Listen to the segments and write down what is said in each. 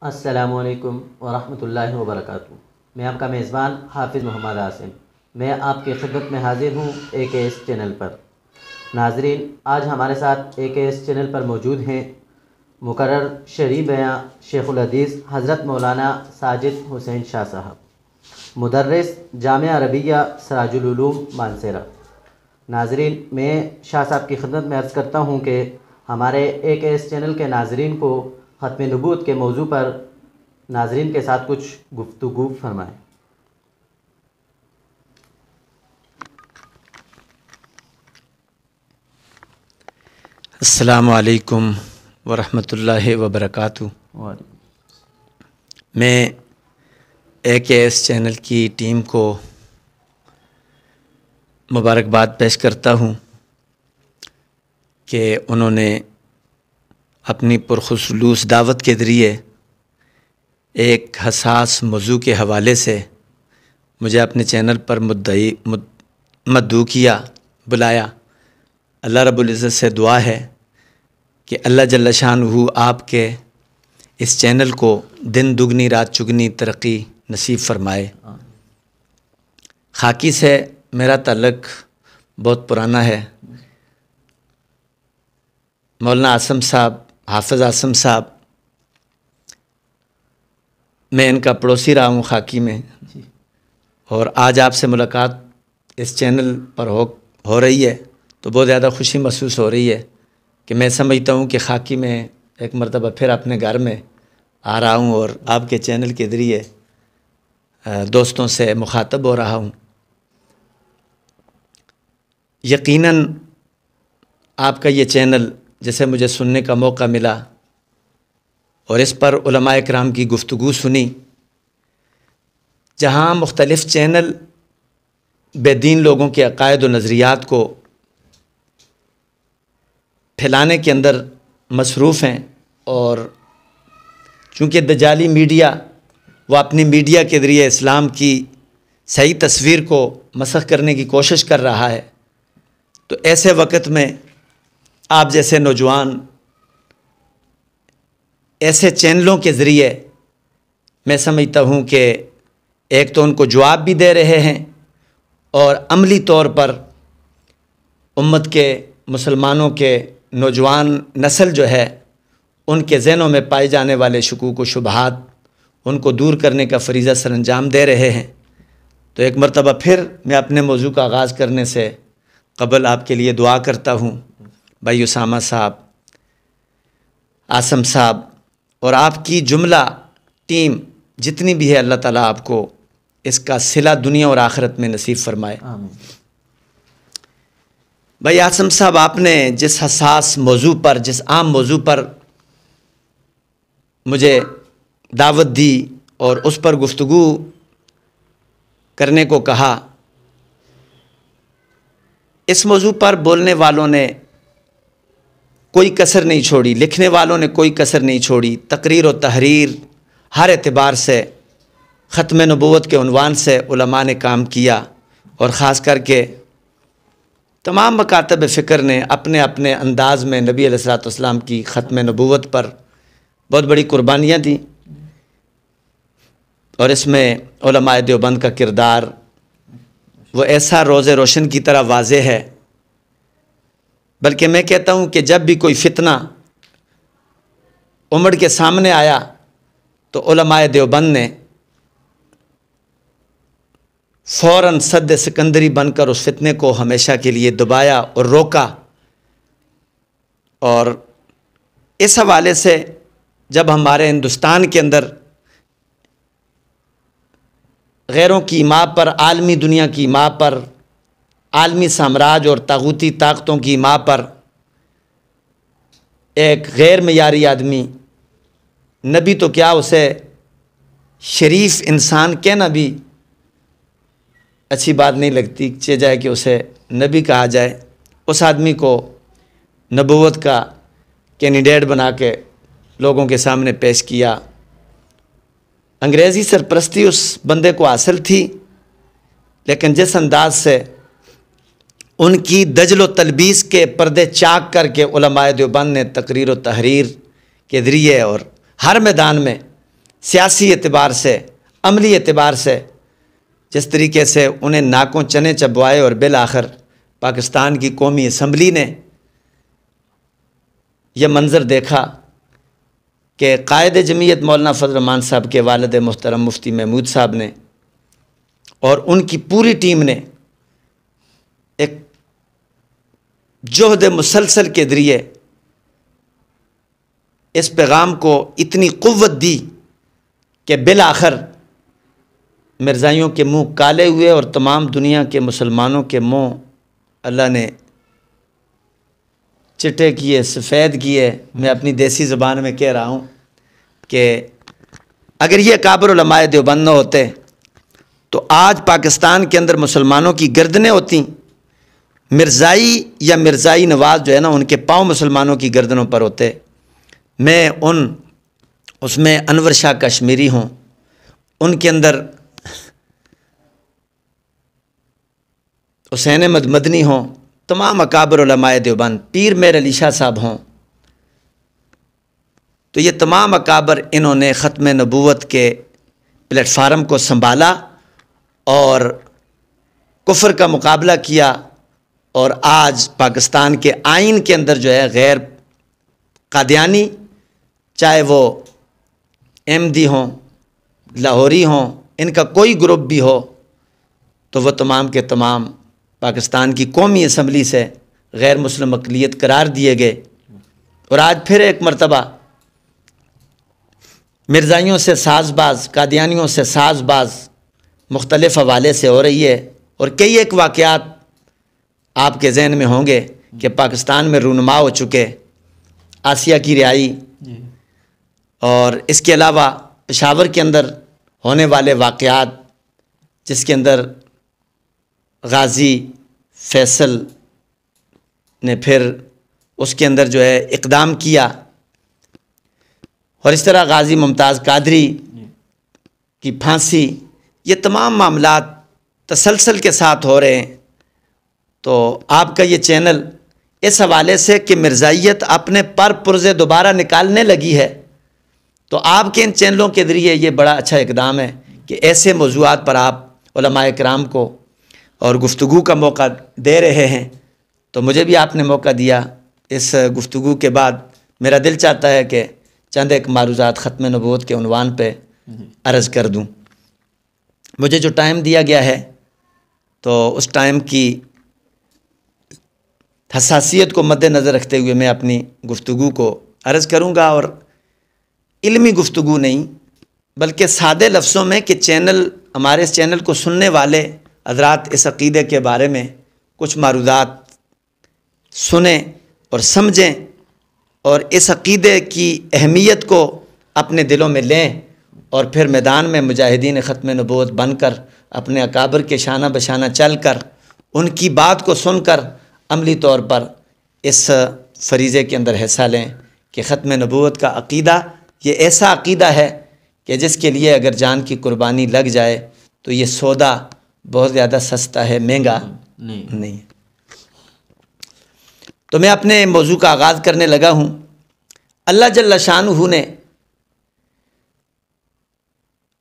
السلام علیکم ورحمۃ اللہ وبرکاتہ۔ میں آپ کا میزبان حافظ محمد عاصم، میں آپ کی خدمت میں حاضر ہوں AKS چینل پر۔ ناظرین، آج ہمارے ساتھ AKS چینل پر موجود ہیں مقرر شرعی بیاں شیخ الحدیث حضرت مولانا ساجد حسین شاہ صاحب، مدرس جامعہ عربیہ سراج العلوم مانسہرہ۔ ناظرین، میں شاہ صاحب کی خدمت میں عرض کرتا ہوں کہ ہمارے AKS چینل کے ناظرین کو ختم نبوت کے موضوع پر ناظرین کے ساتھ کچھ گفتگو فرمائیں۔ السلام علیکم ورحمۃ اللہ وبرکاتہ۔ میں AKS چینل کی ٹیم کو مبارکباد پیش کرتا ہوں کہ انہوں نے اپنی پرخصوص دعوت کے ذریعے ایک حساس موضوع کے حوالے سے مجھے اپنے چینل پر مدعو کیا، بلایا۔ اللہ رب العزت سے دعا ہے کہ اللہ جل شانہ آپ کے اس چینل کو دن دگنی رات چگنی ترقی نصیب فرمائے۔ خاکی سے میرا تعلق بہت پرانا ہے۔ مولانا عاصم صاحب، حافظ عاصم صاحب، میں ان کا پڑوسی رہا ہوں خاکی میں، اور آج آپ سے ملاقات اس چینل پر ہو رہی ہے تو بہت زیادہ خوشی محسوس ہو رہی ہے کہ میں سمجھتا ہوں کہ خاکی میں ایک مرتبہ پھر اپنے گھر میں آ رہا ہوں اور آپ کے چینل کے ذریعے دوستوں سے مخاطب ہو رہا ہوں۔ یقیناً آپ کا یہ چینل جیسے مجھے سننے کا موقع ملا اور اس پر علماء اکرام کی گفتگو سنی، جہاں مختلف چینل بے دین لوگوں کے عقائد و نظریات کو پھیلانے کے اندر مصروف ہیں، اور چونکہ دجالی میڈیا وہ اپنی میڈیا کے ذریعے اسلام کی صحیح تصویر کو مسخ کرنے کی کوشش کر رہا ہے، تو ایسے وقت میں آپ جیسے نوجوان ایسے چینلوں کے ذریعے میں سمجھتا ہوں کہ ایک تو ان کو جواب بھی دے رہے ہیں، اور عملی طور پر امت کے مسلمانوں کے نوجوان نسل جو ہے ان کے ذہنوں میں پائے جانے والے شکوک و شبہات ان کو دور کرنے کا فریضہ سر انجام دے رہے ہیں۔ تو ایک مرتبہ پھر میں اپنے موضوع کا آغاز کرنے سے قبل آپ کے لیے دعا کرتا ہوں، بھائی اسامہ صاحب، عاصم صاحب اور آپ کی جملہ ٹیم جتنی بھی ہے، اللہ تعالیٰ آپ کو اس کا صلہ دنیا اور آخرت میں نصیب فرمائے۔ آمین۔ بھائی عاصم صاحب، آپ نے جس حساس موضوع پر، جس عام موضوع پر مجھے دعوت دی اور اس پر گفتگو کرنے کو کہا، اس موضوع پر بولنے والوں نے کوئی کسر نہیں چھوڑی، لکھنے والوں نے کوئی کسر نہیں چھوڑی، تقریر و تحریر ہر اعتبار سے ختم نبوت کے عنوان سے علماء نے کام کیا، اور خاص کر کے تمام مکاتب فکر نے اپنے اپنے انداز میں نبی علیہ الصلوۃ والسلام کی ختم نبوت پر بہت بڑی قربانیاں دیں، اور اس میں علماء دیوبند کا کردار وہ ایسا روز روشن کی طرح واضح ہے۔ بلکہ میں کہتا ہوں کہ جب بھی کوئی فتنہ امڑ کے سامنے آیا تو علماء دیوبند نے فوراً سد سکندری بن کر اس فتنے کو ہمیشہ کے لیے دبایا اور روکا۔ اور اس حوالے سے جب ہمارے ہندوستان کے اندر غیروں کی ماں پر، عالمی دنیا کی ماں پر، عالمی سامراج اور طاغوتی طاقتوں کی ماں پر ایک غیر معیاری آدمی، نبی تو کیا، اسے شریف انسان کہنا بھی اچھی بات نہیں لگتی، چاہے جائے کہ اسے نبی کہا جائے، اس آدمی کو نبوت کا کینڈیڈیٹ بنا کے لوگوں کے سامنے پیش کیا۔ انگریزی سرپرستی اس بندے کو حاصل تھی، لیکن جس انداز سے ان کی دجل و تلبیس کے پردے چاک کر کے علماء دیوبند نے تقریر و تحریر کے ذریعے اور ہر میدان میں سیاسی اعتبار سے، عملی اعتبار سے جس طریقے سے انہیں ناکوں چنے چبوائے اور بالآخر پاکستان کی قومی اسمبلی نے یہ منظر دیکھا کہ قائد جمعیت مولانا فضل الرحمان صاحب کے والد محترم مفتی محمود صاحب نے اور ان کی پوری ٹیم نے ایک جہد مسلسل کے ذریعے اس پیغام کو اتنی قوت دی کہ بالآخر مرزائیوں کے منہ کالے ہوئے اور تمام دنیا کے مسلمانوں کے منہ اللہ نے چٹے کیے، سفید کیے۔ میں اپنی دیسی زبان میں کہہ رہا ہوں کہ اگر یہ اکابر علماء دیوبند نہ ہوتے تو آج پاکستان کے اندر مسلمانوں کی گردنیں ہوتیں، مرزائی یا مرزائی نواز جو ہے نا ان کے پاؤں مسلمانوں کی گردنوں پر ہوتے۔ میں اس میں انور شاہ کشمیری ہوں، ان کے اندر حسین احمد مدنی ہوں، تمام اکابر علماء دیوبند، پیر میر علی شاہ صاحب ہوں، تو یہ تمام اکابر انہوں نے ختم نبوت کے پلیٹ فارم کو سنبھالا اور کفر کا مقابلہ کیا، اور آج پاکستان کے آئین کے اندر جو ہے غیر قادیانی، چاہے وہ احمدی ہوں، لاہوری ہوں، ان کا کوئی گروپ بھی ہو، تو وہ تمام کے تمام پاکستان کی قومی اسمبلی سے غیر مسلم اقلیت قرار دیے گئے۔ اور آج پھر ایک مرتبہ مرزائیوں سے ساز باز، قادیانیوں سے ساز باز مختلف حوالے سے ہو رہی ہے، اور کئی ایک واقعات آپ کے ذہن میں ہوں گے کہ پاکستان میں رونما ہو چکے، آسیہ کی رہائی، اور اس کے علاوہ پشاور کے اندر ہونے والے واقعات جس کے اندر غازی فیصل نے پھر اس کے اندر جو ہے اقدام کیا، اور اس طرح غازی ممتاز قادری کی پھانسی، یہ تمام معاملات تسلسل کے ساتھ ہو رہے ہیں۔ تو آپ کا یہ چینل اس حوالے سے کہ مرزائیت اپنے پر پرزے دوبارہ نکالنے لگی ہے، تو آپ کے ان چینلوں کے ذریعے یہ بڑا اچھا اقدام ہے کہ ایسے موضوعات پر آپ علماء کرام کو اور گفتگو کا موقع دے رہے ہیں۔ تو مجھے بھی آپ نے موقع دیا، اس گفتگو کے بعد میرا دل چاہتا ہے کہ چند ایک معروضات ختم نبوت کے عنوان پہ عرض کر دوں۔ مجھے جو ٹائم دیا گیا ہے تو اس ٹائم کی حساسیت کو مد نظر رکھتے ہوئے میں اپنی گفتگو کو عرض کروں گا، اور علمی گفتگو نہیں بلکہ سادے لفظوں میں کہ ہمارے اس چینل کو سننے والے حضرات اس عقیدے کے بارے میں کچھ معروضات سنیں اور سمجھیں، اور اس عقیدے کی اہمیت کو اپنے دلوں میں لیں، اور پھر میدان میں مجاہدین ختم نبوت بن کر اپنے اکابر کے شانہ بشانہ چل کر ان کی بات کو سن کر عملی طور پر اس فریضے کے اندر حصہ لیں کہ ختم نبوت کا عقیدہ یہ ایسا عقیدہ ہے کہ جس کے لیے اگر جان کی قربانی لگ جائے تو یہ سودا بہت زیادہ سستا ہے، مہنگا نہیں۔ تو میں اپنے موضوع کا آغاز کرنے لگا ہوں۔ اللہ جل شانہ نے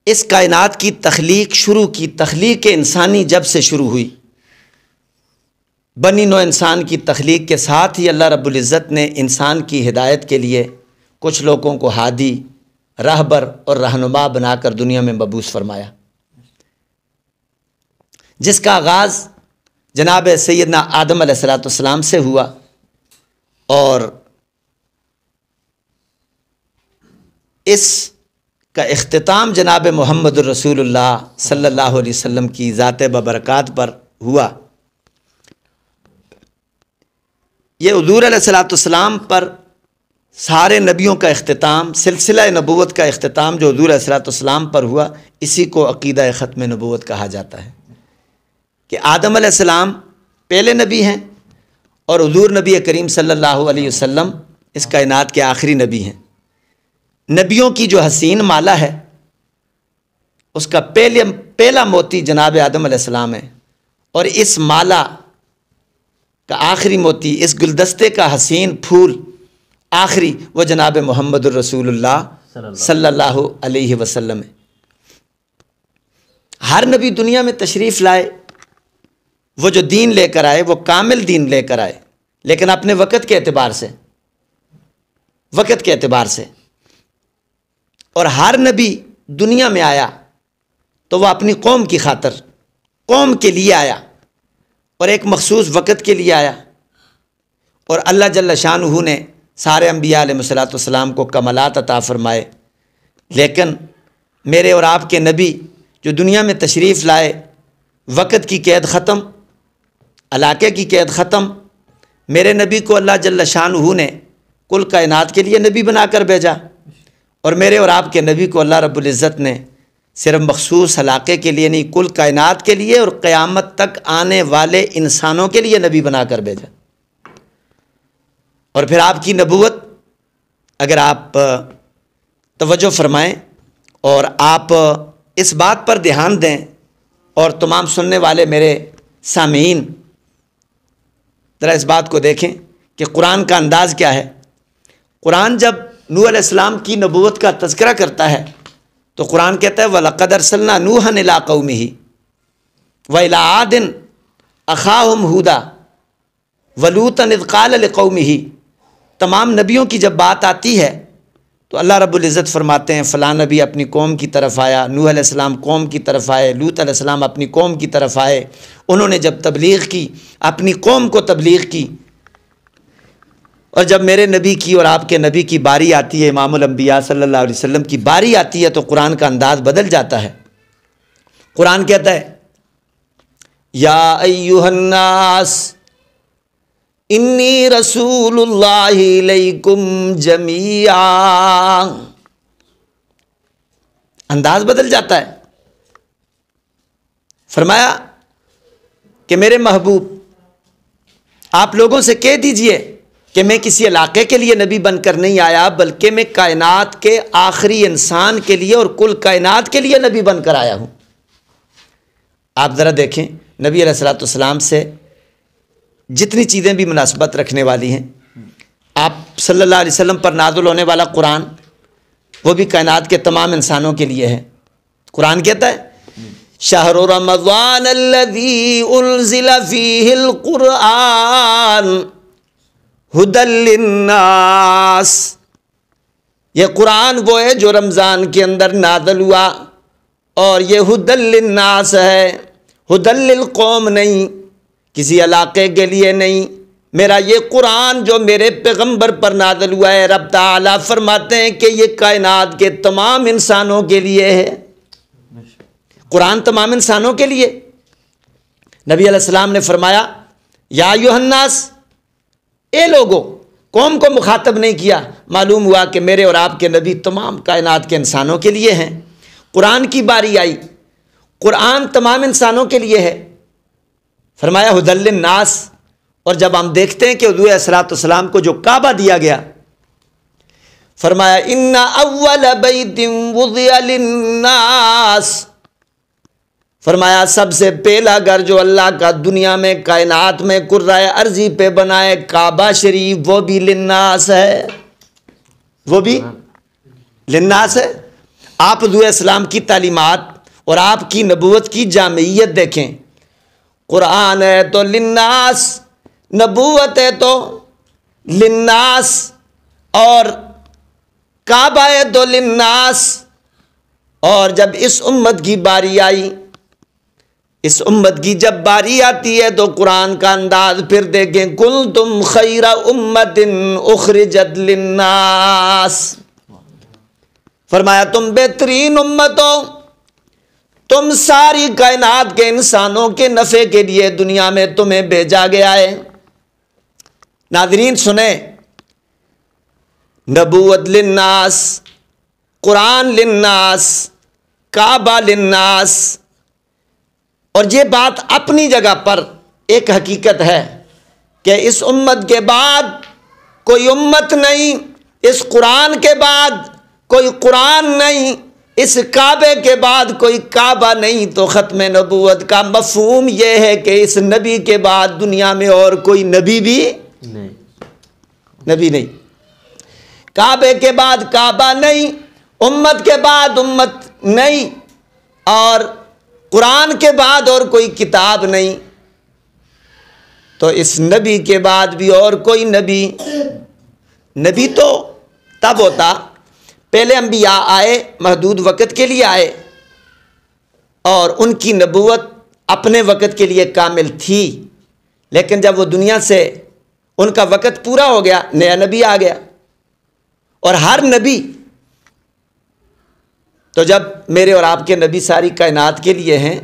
اس کائنات کی تخلیق شروع کی، تخلیق انسانی جب سے شروع ہوئی، بنی نو انسان کی تخلیق کے ساتھ ہی اللہ رب العزت نے انسان کی ہدایت کے لیے کچھ لوگوں کو ہادی، راہبر اور رہنما بنا کر دنیا میں مبعوث فرمایا، جس کا آغاز جناب سیدنا آدم علیہ السلام سے ہوا، اور اس کا اختتام جناب محمد الرسول اللہ صلی اللہ علیہ وسلم کی ذات ببرکات پر ہوا۔ یہ حضور علیہ السلام پر سارے نبیوں کا اختتام، سلسلہ نبوت کا اختتام جو حضور علیہ السلام پر ہوا، اسی کو عقیدہ ختم نبوت کہا جاتا ہے، کہ آدم علیہ السلام پہلے نبی ہیں اور حضور نبی کریم صلی اللہ علیہ وسلم اس کائنات کے آخری نبی ہیں۔ نبیوں کی جو حسین مالا ہے اس کا پہلا موتی جناب آدم علیہ السلام ہے، اور اس مالا کا آخری موتی، اس گلدستے کا حسین پھول آخری، وہ جناب محمد الرسول اللہ صلی اللہ علیہ وسلم ہے۔ ہر نبی دنیا میں تشریف لائے، وہ جو دین لے کر آئے وہ کامل دین لے کر آئے، لیکن اپنے وقت کے اعتبار سے اور ہر نبی دنیا میں آیا تو وہ اپنی قوم کی خاطر، قوم کے لیے آیا اور ایک مخصوص وقت کے لیے آیا، اور اللہ جل شانہ نے سارے انبیاء علیہ الصلوۃ والسلام کو کمالات عطا فرمائے، لیکن میرے اور آپ کے نبی جو دنیا میں تشریف لائے، وقت کی قید ختم، علاقے کی قید ختم، میرے نبی کو اللہ جل شانہ نے کل کائنات کے لیے نبی بنا کر بھیجا، اور میرے اور آپ کے نبی کو اللہ رب العزت نے صرف مخصوص علاقے کے لیے نہیں، کل کائنات کے لیے اور قیامت تک آنے والے انسانوں کے لیے نبی بنا کر بھیجا۔ اور پھر آپ کی نبوت اگر آپ توجہ فرمائیں اور آپ اس بات پر دھیان دیں، اور تمام سننے والے میرے سامعین ذرا اس بات کو دیکھیں کہ قرآن کا انداز کیا ہے۔ قرآن جب نوح علیہ السلام کی نبوت کا تذکرہ کرتا ہے تو قرآن کہتا ہے وَلَقَدْ أَرْسَلْنَا نُوحًا إِلَىٰ قَوْمِهِ وَإِلَىٰ عَادٍ أَخَاهُمْ هُودًا وَلُوطًا إِذْ قَالَ لِقَوْمِهِ۔ تمام نبیوں کی جب بات آتی ہے تو اللہ رب العزت فرماتے ہیں فلاں نبی اپنی قوم کی طرف آیا، نوح علیہ السلام قوم کی طرف آئے، لوط علیہ السلام اپنی قوم کی طرف آئے، انہوں نے جب تبلیغ کی، اپنی قوم کو تبلیغ کی، اور جب میرے نبی کی اور آپ کے نبی کی باری آتی ہے، امام الانبیاء صلی اللہ علیہ وسلم کی باری آتی ہے، تو قرآن کا انداز بدل جاتا ہے۔ قرآن کہتا ہے یا ایھا الناس انی رسول اللہ الیکم جمیعا، انداز بدل جاتا ہے۔ فرمایا کہ میرے محبوب آپ لوگوں سے کہہ دیجئے کہ میں کسی علاقے کے لیے نبی بن کر نہیں آیا، بلکہ میں کائنات کے آخری انسان کے لیے اور کل کائنات کے لیے نبی بن کر آیا ہوں۔ آپ ذرا دیکھیں نبی علیہ الصلوۃ والسلام سے جتنی چیزیں بھی مناسبت رکھنے والی ہیں، آپ صلی اللہ علیہ وسلم پر نازل ہونے والا قرآن وہ بھی کائنات کے تمام انسانوں کے لیے ہے۔ قرآن کہتا ہے شہر رمضان الذی انزل فیہ القرآن ھدی للناس، یہ قرآن وہ ہے جو رمضان کے اندر نازل ہوا، اور یہ ھدی للناس ہے، ھدی للقوم نہیں، کسی علاقے کے لیے نہیں۔ میرا یہ قرآن جو میرے پیغمبر پر نازل ہوا ہے، رب تعالیٰ فرماتے ہیں کہ یہ کائنات کے تمام انسانوں کے لیے ہے۔ قرآن تمام انسانوں کے لیے۔ نبی علیہ السلام نے فرمایا یا ایھا الناس، اے لوگوں، قوم کو مخاطب نہیں کیا، معلوم ہوا کہ میرے اور آپ کے نبی تمام کائنات کے انسانوں کے لیے ہیں۔ قرآن کی باری آئی، قرآن تمام انسانوں کے لیے ہے، فرمایا ھدی للناس۔ اور جب ہم دیکھتے ہیں کہ حضور علیہ الصلوۃ والسلام کو جو کعبہ دیا گیا، فرمایا ان اول بیت وضع للناس، فرمایا سب سے پہلا گھر جو اللہ کا دنیا میں کائنات میں کرۂ ارضی پہ بنائے، کعبہ شریف، وہ بھی للناس ہے، وہ بھی للناس ہے۔ آپ حضور السلام کی تعلیمات اور آپ کی نبوت کی جامعیت دیکھیں، قرآن ہے تو للناس، نبوت ہے تو للناس، اور کعبہ ہے تو للناس۔ اور جب اس امت کی باری آئی، اس امت کی جب باری آتی ہے تو قرآن کا انداز پھر دیکھیں کنتم خیر امت اخرجت للناس، فرمایا تم بہترین امت ہو، تم ساری کائنات کے انسانوں کے نفع کے لیے دنیا میں تمہیں بھیجا گیا ہے۔ ناظرین سنیں، نبوت للناس، قرآن للناس، کعبہ للناس، اور یہ بات اپنی جگہ پر ایک حقیقت ہے کہ اس امت کے بعد کوئی امت نہیں، اس قرآن کے بعد کوئی قرآن نہیں، اس کعبے کے بعد کوئی کعبہ نہیں۔ تو ختم نبوت کا مفہوم یہ ہے کہ اس نبی کے بعد دنیا میں اور کوئی نبی بھی نہیں، نبی نہیں۔ کعبے کے بعد کعبہ نہیں، امت کے بعد امت نہیں، اور قرآن کے بعد اور کوئی کتاب نہیں، تو اس نبی کے بعد بھی اور کوئی نبی تو تب ہوتا، پہلے انبیاء آئے، محدود وقت کے لیے آئے، اور ان کی نبوت اپنے وقت کے لیے کامل تھی، لیکن جب وہ دنیا سے ان کا وقت پورا ہو گیا، نیا نبی آ گیا۔ اور ہر نبی تو جب میرے اور آپ کے نبی ساری کائنات کے لیے ہیں،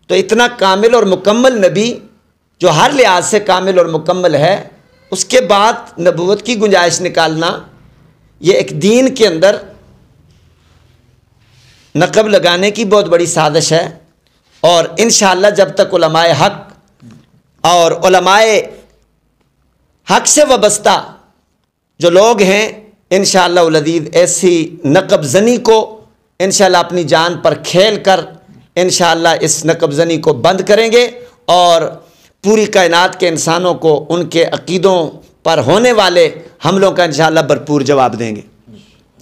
تو اتنا کامل اور مکمل نبی جو ہر لحاظ سے کامل اور مکمل ہے، اس کے بعد نبوت کی گنجائش نکالنا یہ ایک دین کے اندر نقب لگانے کی بہت بڑی سازش ہے۔ اور انشاءاللہ جب تک علماء حق اور علماء حق سے وابستہ جو لوگ ہیں، انشاءاللہ العزیز ایسی نقب زنی کو انشاءاللہ اپنی جان پر کھیل کر انشاءاللہ اس نقب زنی کو بند کریں گے، اور پوری کائنات کے انسانوں کو ان کے عقیدوں پر ہونے والے حملوں کا انشاءاللہ بھرپور جواب دیں گے۔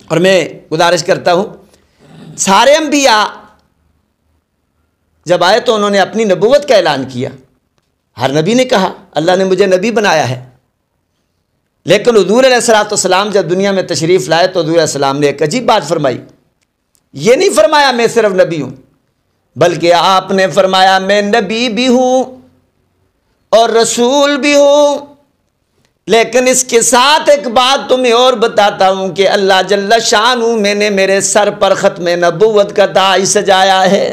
اور میں گزارش کرتا ہوں، سارے انبیاء جب آئے تو انہوں نے اپنی نبوت کا اعلان کیا، ہر نبی نے کہا اللہ نے مجھے نبی بنایا ہے، لیکن حضور علیہ السلام جب دنیا میں تشریف لائے تو حضور علیہ السلام نے ایک عجیب بات فرمائی، یہ نہیں فرمایا میں صرف نبی ہوں، بلکہ آپ نے فرمایا میں نبی بھی ہوں اور رسول بھی ہوں، لیکن اس کے ساتھ ایک بات تمہیں اور بتاتا ہوں کہ اللہ جل شانہ میں نے میرے سر پر ختم نبوت کا تاج سجایا ہے۔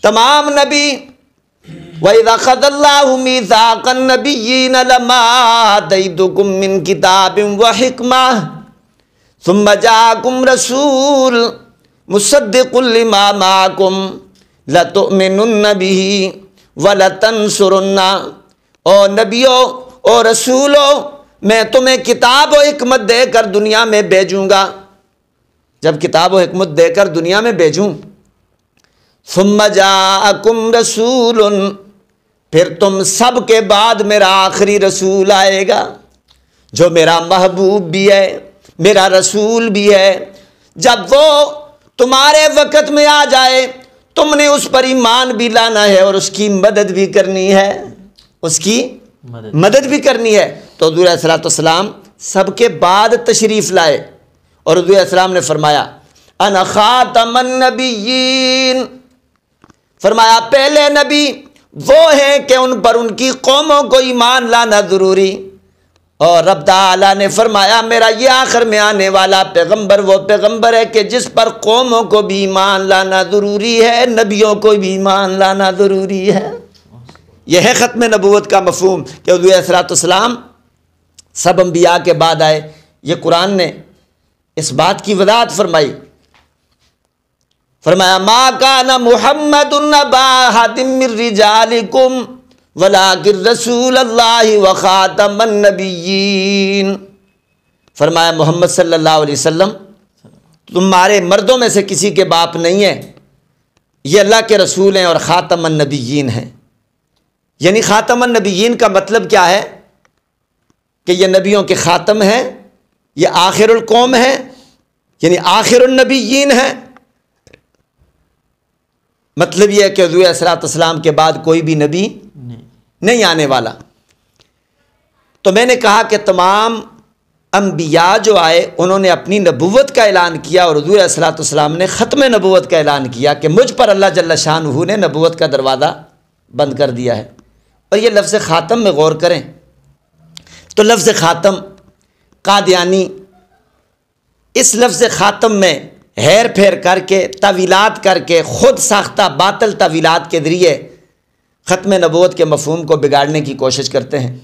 تمام نبی وَإِذَا أَخَذَ اللَّهُ مِيثَاقَ النَّبِيِّينَ لَمَا آتَيْتُكُم مِّن كِتَابٍ وَحِكْمَةٍ ثُمَّ جَاءَكُمْ رَسُولٌ مُصَدِّقٌ لِّمَا مَعَكُمْ لَتُؤْمِنُنَّ بِهِ وَلَتَنصُرُنَّهُ۔ او نبیوں او رسولوں، میں تمہیں کتاب و حکمت دے کر دنیا میں بھیجوں گا، جب کتاب و حکمت دے کر دنیا میں بھیجوں، ثم جاءکم رسول، پھر تم سب کے بعد میرا آخری رسول آئے گا جو میرا محبوب بھی ہے، میرا رسول بھی ہے۔ جب وہ تمہارے وقت میں آ جائے تم نے اس پر ایمان بھی لانا ہے اور اس کی مدد بھی کرنی ہے، اس کی مدد بھی کرنی ہے۔ تو حضور علیہ السلام سب کے بعد تشریف لائے، اور حضور علیہ السلام نے فرمایا انا خاتم النبیین، فرمایا پہلے نبی وہ ہیں کہ ان پر ان کی قوموں کو ایمان لانا ضروری، اور رب تعالیٰ نے فرمایا میرا یہ آخر میں آنے والا پیغمبر وہ پیغمبر ہے کہ جس پر قوموں کو بھی ایمان لانا ضروری ہے، نبیوں کو بھی ایمان لانا ضروری ہے۔ یہ ہے ختم نبوت کا مفہوم کہ حضور علیہ السلام سب انبیاء کے بعد آئے۔ یہ قرآن نے اس بات کی وضاحت فرمائی، فرمایا ما کان محمد ابا احد من رجالکم ولکن رسول اللہ وخاتم النبیین، فرمایا محمد صلی اللہ علیہ وسلم تمہارے مردوں میں سے کسی کے باپ نہیں ہے، یہ اللہ کے رسول ہیں اور خاتم النبیین ہیں۔ یعنی خاتم النبیین کا مطلب کیا ہے کہ یہ نبیوں کے خاتم ہیں، یہ آخر القوم ہیں، یعنی آخر النبیین ہیں۔ مطلب یہ ہے کہ حضور علیہ السلام کے بعد کوئی بھی نبی نہیں آنے والا۔ تو میں نے کہا کہ تمام انبیاء جو آئے انہوں نے اپنی نبوت کا اعلان کیا، اور حضور علیہ السلام نے ختم نبوت کا اعلان کیا کہ مجھ پر اللہ جل شانہ نے نبوت کا دروازہ بند کر دیا ہے۔ اور یہ لفظ خاتم میں غور کریں تو لفظ خاتم قادیانی اس لفظ خاتم میں ہیر پھیر کر کے تعویلات کر کے خود ساختہ باطل تعویلات کے ذریعے ختم نبوت کے مفہوم کو بگاڑنے کی کوشش کرتے ہیں۔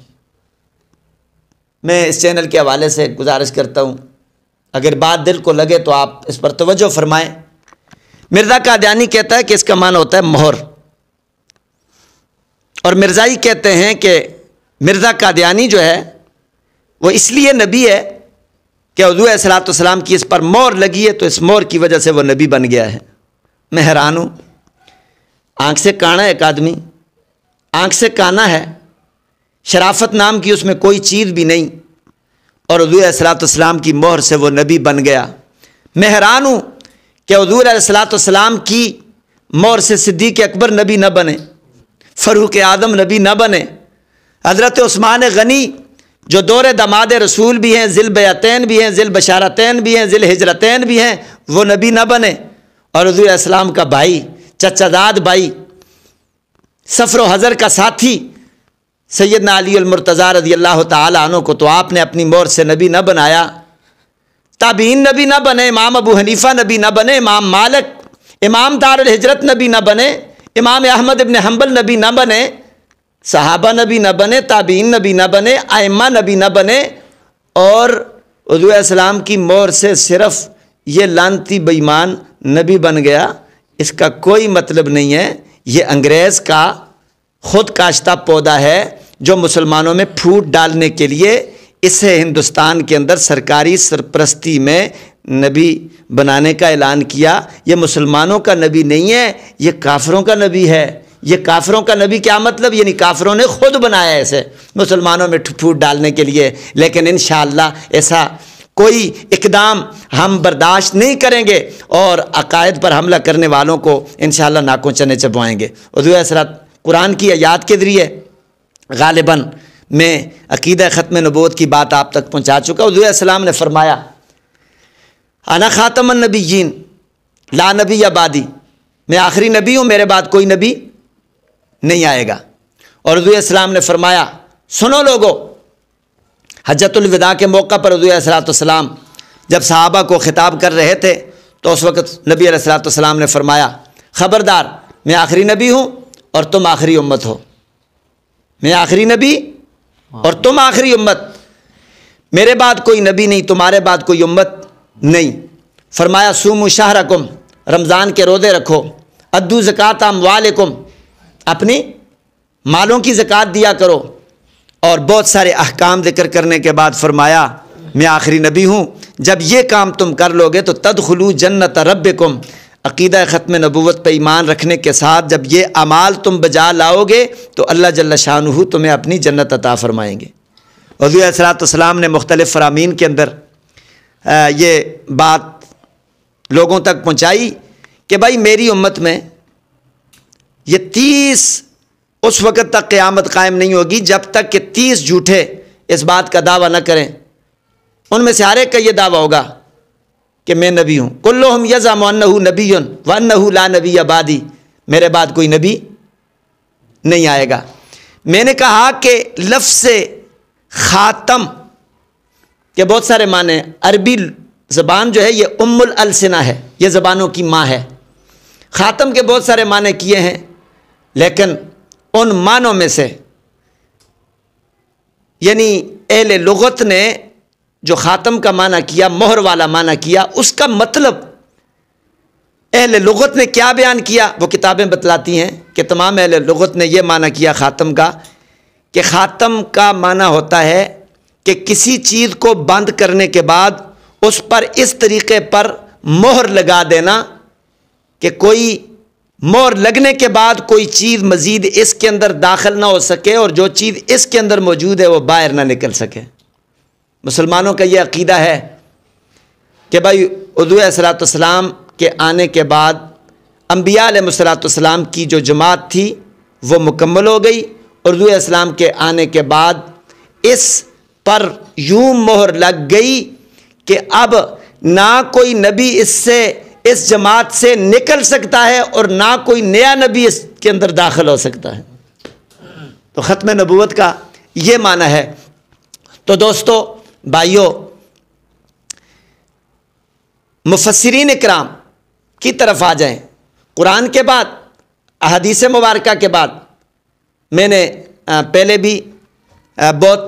میں اس چینل کے حوالے سے گزارش کرتا ہوں، اگر بات دل کو لگے تو آپ اس پر توجہ فرمائیں۔ مرزا قادیانی کہتا ہے کہ اس کا معنی ہوتا ہے مہر، اور مرزائی کہتے ہیں کہ مرزا قادیانی جو ہے وہ اس لیے نبی ہے کہ حضور علیہ السلام کی اس پر مہر لگی ہے، تو اس مہر کی وجہ سے وہ نبی بن گیا ہے۔ میں حیران ہوں، آنکھ سے کانا ہے ایک آدمی، آنکھ سے کانا ہے، شرافت نام کی اس میں کوئی چیز بھی نہیں، اور حضور علیہ السلام کی مہر سے وہ نبی بن گیا۔ میں حیران ہوں کہ حضور علیہ الصلوۃ والسلام کی مور سے صدیق اکبر نبی نہ بنے، فاروق اعظم نبی نہ بنے، حضرت عثمان غنی جو دور دماد رسول بھی ہیں، ذی البیعتین بھی ہیں، ذی البشارتین بھی ہیں، ذی الہجرتین بھی ہیں، وہ نبی نہ بنے، اور حضور علیہ السلام کا بھائی، چچا زاد بھائی، سفر و حضر کا ساتھی سیدنا علی المرتضیٰ رضی اللہ تعالی عنہ کو تو آپ نے اپنی مور سے نبی نہ بنایا، تابعین نبی نہ بنے، امام ابو حنیفہ نبی نہ بنے، امام مالک، امام دار الہجرت نبی نہ بنے، امام احمد ابن حنبل نبی نہ بنے، صحابہ نبی نہ بنے، تابعین نبی نہ بنے، ائمہ نبی نہ بنے، اور حضور علیہ السلام کی مور سے صرف یہ لعنتی بے ایمان نبی بن گیا، اس کا کوئی مطلب نہیں ہے۔ یہ انگریز کا خود کاشتہ پودا ہے جو مسلمانوں میں پھوٹ ڈالنے کے لیے اسے ہندوستان کے اندر سرکاری سرپرستی میں نبی بنانے کا اعلان کیا۔ یہ مسلمانوں کا نبی نہیں ہے، یہ کافروں کا نبی ہے۔ یہ کافروں کا نبی کیا مطلب؟ یعنی کافروں نے خود بنایا اسے مسلمانوں میں پھوٹ ڈالنے کے لیے، لیکن انشاءاللہ ایسا کوئی اقدام ہم برداشت نہیں کریں گے، اور عقائد پر حملہ کرنے والوں کو انشاءاللہ ناکوں چنے چبوائیں گے۔ حضور حضرت قرآن کی آیات کے ذریعے غالباً میں عقیدہ ختم نبوت کی بات آپ تک پہنچا چکا۔ حضور علیہ السلام نے فرمایا انا خاتم النبیین لا نبی بعدی، میں آخری نبی ہوں، میرے بعد کوئی نبی نہیں آئے گا۔ اور حضور علیہ السلام نے فرمایا سنو لوگو، حجۃ الوداع کے موقع پر حضور علیہ السلام جب صحابہ کو خطاب کر رہے تھے تو اس وقت نبی علیہ السلام نے فرمایا خبردار، میں آخری نبی ہوں اور تم آخری امت ہو، میں آخری نبی اور تم آخری امت، میرے بعد کوئی نبی نہیں، تمہارے بعد کوئی امت نہیں۔ فرمایا صوموا شہرکم، رمضان کے روزے رکھو، ادو زکوٰۃ اموالکم، اپنی مالوں کی زکوٰۃ دیا کرو، اور بہت سارے احکام ذکر کرنے کے بعد فرمایا میں آخری نبی ہوں، جب یہ کام تم کر لو گے تو تدخلوا جنت ربکم، عقیدہ ختم نبوت پہ ایمان رکھنے کے ساتھ جب یہ اعمال تم بجا لاؤ گے تو اللہ جل شانہ تمہیں اپنی جنت عطا فرمائیں گے۔ حضور علیہ السلام نے مختلف فرامین کے اندر یہ بات لوگوں تک پہنچائی کہ بھائی میری امت میں یہ 30 اس وقت تک قیامت قائم نہیں ہوگی جب تک کہ 30 جھوٹے اس بات کا دعویٰ نہ کریں، ان میں سے ہر ایک کا یہ دعویٰ ہوگا کہ میں نبی ہوں، کلہم یزعم انہ نبی وانہ لا نبی بعدی، میرے بعد کوئی نبی نہیں آئے گا۔ میں نے کہا کہ لفظ خاتم کے بہت سارے معنی ہیں، عربی زبان جو ہے یہ ام الالسنہ ہے، یہ زبانوں کی ماں ہے۔ خاتم کے بہت سارے معنی کیے ہیں، لیکن ان معنوں میں سے یعنی اہل لغت نے جو خاتم کا معنی کیا، مہر والا معنی کیا، اس کا مطلب اہل لغت نے کیا بیان کیا وہ کتابیں بتلاتی ہیں کہ تمام اہل لغت نے یہ معنی کیا خاتم کا کہ خاتم کا معنی ہوتا ہے کہ کسی چیز کو بند کرنے کے بعد اس پر اس طریقے پر مہر لگا دینا کہ کوئی مہر لگنے کے بعد کوئی چیز مزید اس کے اندر داخل نہ ہو سکے، اور جو چیز اس کے اندر موجود ہے وہ باہر نہ نکل سکے۔ مسلمانوں کا یہ عقیدہ ہے کہ بھائی حضور علیہ السلام کے آنے کے بعد انبیاء علیہ السلام کی جو جماعت تھی وہ مکمل ہو گئی، اور حضور علیہ السلام کے آنے کے بعد اس پر یوں مہر لگ گئی کہ اب نہ کوئی نبی اس جماعت سے نکل سکتا ہے اور نہ کوئی نیا نبی اس کے اندر داخل ہو سکتا ہے۔ تو ختم نبوت کا یہ معنی ہے۔ تو دوستو بھائیو، مفسرین اکرام کی طرف آ جائیں۔ قرآن کے بعد، احادیث مبارکہ کے بعد، میں نے پہلے بھی بہت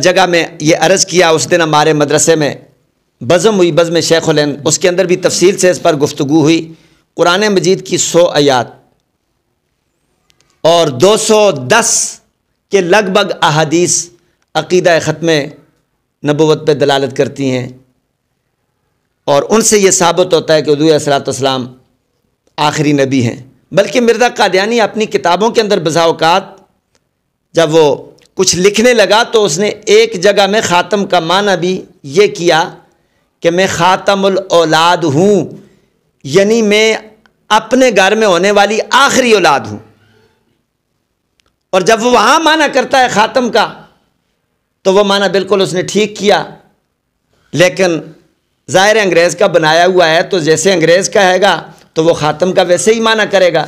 جگہ میں یہ عرض کیا، اس دن ہمارے مدرسے میں بزم ہوئی، بزم شیخ الہند، اس کے اندر بھی تفصیل سے اس پر گفتگو ہوئی۔ قرآن مجید کی 100 آیات اور 210 کے لگ بھگ احادیث عقیدہ ختم نبوت پہ دلالت کرتی ہیں، اور ان سے یہ ثابت ہوتا ہے کہ حضور علیہ السلام آخری نبی ہیں۔ بلکہ مرزا قادیانی اپنی کتابوں کے اندر بسا اوقات جب وہ کچھ لکھنے لگا تو اس نے ایک جگہ میں خاتم کا معنی بھی یہ کیا کہ میں خاتم الاولاد ہوں، یعنی میں اپنے گھر میں ہونے والی آخری اولاد ہوں۔ اور جب وہ وہاں معنی کرتا ہے خاتم کا تو وہ معنی بالکل اس نے ٹھیک کیا، لیکن ظاہر انگریز کا بنایا ہوا ہے، تو جیسے انگریز کہے گا تو وہ خاتم کا ویسے ہی معنی کرے گا۔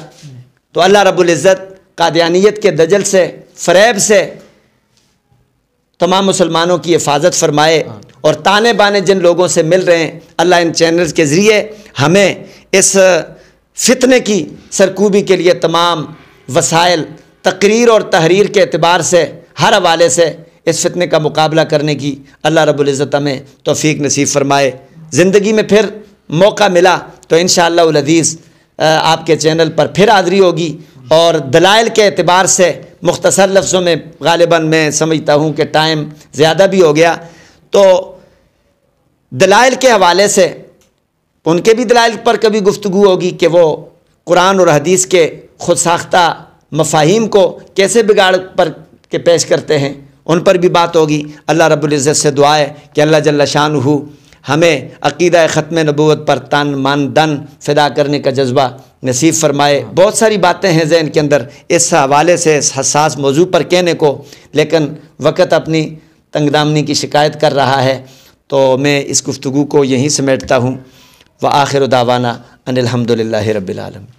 تو اللہ رب العزت قادیانیت کے دجل سے، فریب سے تمام مسلمانوں کی حفاظت فرمائے، اور تانے بانے جن لوگوں سے مل رہے ہیں اللہ ان چینلز کے ذریعے ہمیں اس فتنے کی سرکوبی کے لیے تمام وسائل تقریر اور تحریر کے اعتبار سے ہر حوالے سے اس فتنے کا مقابلہ کرنے کی اللہ رب العزت ہمیں توفیق نصیب فرمائے۔ زندگی میں پھر موقع ملا تو انشاءاللہ العزیز آپ کے چینل پر پھر حاضری ہوگی، اور دلائل کے اعتبار سے مختصر لفظوں میں غالباً میں سمجھتا ہوں کہ ٹائم زیادہ بھی ہو گیا، تو دلائل کے حوالے سے ان کے بھی دلائل پر کبھی گفتگو ہوگی کہ وہ قرآن اور حدیث کے خود ساختہ مفاہیم کو کیسے بگاڑ پر کے پیش کرتے ہیں، ان پر بھی بات ہوگی۔ اللہ رب العزت سے دعا ہے کہ اللہ جل شانہ ہمیں عقیدہ ختم نبوت پر تن من دن فدا کرنے کا جذبہ نصیب فرمائے۔ بہت ساری باتیں ہیں ذہن کے اندر اس حوالے سے، اس حساس موضوع پر کہنے کو، لیکن وقت اپنی تنگ دامنی کی شکایت کر رہا ہے، تو میں اس گفتگو کو یہیں سمیٹتا ہوں۔ وآخر دعوانا ان الحمد للہ رب العالمین۔